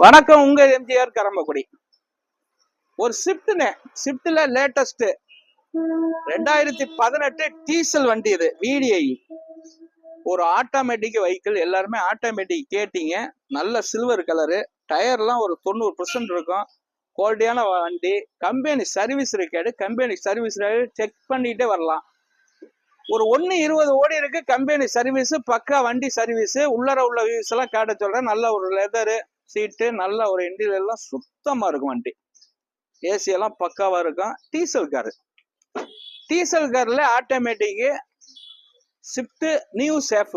வணக்கம், உங்க எம்ஜிஆர் கரம்பக்குடி. ஒரு ஸ்விஃப்ட்ல லேட்டஸ்ட் 2018 டீசல் வண்டி. இது VDI, ஒரு ஆட்டோமேட்டிக் வெஹிக்கிள். எல்லாருமே ஆட்டோமேட்டிக் கேட்டீங்க. நல்ல சில்வர் கலரு, டயர்லாம் ஒரு 90% இருக்கும். குவாலிட்டியான வண்டி. Company service record, company service check பண்ணிட்டே வரலாம். ஒரு 1:20 ஓடி இருக்கு. கம்பெனி சர்வீஸ் பக்கா, வண்டி சர்வீஸ். உள்ளர உள்ள வியூஸ் எல்லாம் காட்ட சொல்றேன். நல்ல ஒரு லெதரு சீட்டு, நல்ல ஒரு இன்டீரியர் எல்லாம் சுத்தமா இருக்கும். வண்டி ஏசி எல்லாம் பக்காவா இருக்கும். டீசல் கார்ல ஆட்டோமேட்டிக் ஷிஃப்ட் நியூ சேஃப்.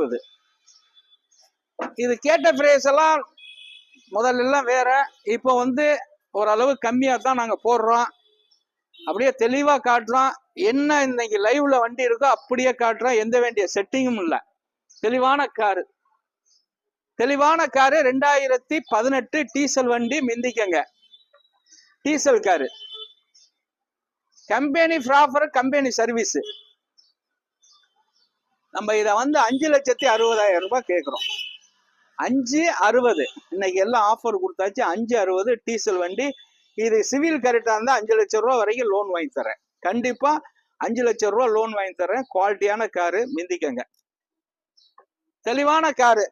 இது கேட்ட பிரைஸ் எல்லாம் முதல்ல எல்லாம் வேற. இப்போ ஓரளவு கம்மியா தான் நாங்க போடுறோம். அப்படியே தெளிவா காட்டுறோம். என்ன இன்னைக்கு லைவ்ல வண்டி இருக்கோ அப்படியே காட்டுறோம். எந்த வேண்டிய செட்டிங்கும் இல்லை. தெளிவான காரு 2018 டீசல் வண்டி. மிந்திக்கங்க. Diesel car, company proper, company service. நம்ம இதை 5,60,000 ரூபாய் கேட்கிறோம். 5,60,000 இன்னைக்கு எல்லாம் ஆஃபர் கொடுத்தாச்சு. 5,60,000 டீசல் வண்டி. இது சிவில் கரெக்டா இருந்தா 5 லட்சம் ரூபாய் வரைக்கும் லோன் வாங்கி தரேன். கண்டிப்பா 5 லட்சம் ரூபாய் லோன் வாங்கி தரேன். குவாலிட்டியான காரு, மிந்திக்கங்க. தெளிவான காரு.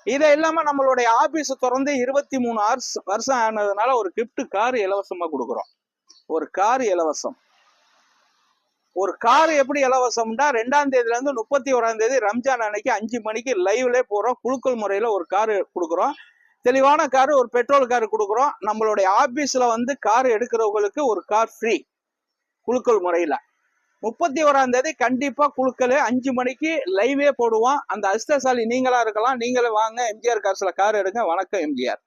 இதை இல்லாம நம்மளுடைய ஆபீஸ் திறந்து 23 வருஷம் ஆனதுனால ஒரு கிஃப்ட் கார் இலவசமா கொடுக்குறோம். ஒரு கார் இலவசம். ஒரு கார் எப்படி இலவசம்னா, 2ஆம் தேதியில இருந்து 31ஆம் தேதி ரம்ஜான் அன்னைக்கு 5 மணிக்கு லைவ்ல போறோம். குழுக்கள் முறையில ஒரு கார் கொடுக்குறோம். தெளிவான காரு, ஒரு பெட்ரோல் கார் கொடுக்குறோம். நம்மளுடைய ஆபீஸ்ல கார் எடுக்கிறவங்களுக்கு ஒரு கார் ஃப்ரீ, குழுக்கள் முறையில. 31ஆம் தேதி கண்டிப்பா குழுக்கள் 5 மணிக்கு லைவே போடுவோம். அந்த அதிர்ஷ்டசாலி நீங்களா இருக்கலாம். நீங்களே வாங்க, எம்ஜிஆர் கார்ஸ்ல கார் எடுங்க. வணக்கம் எம்ஜிஆர்.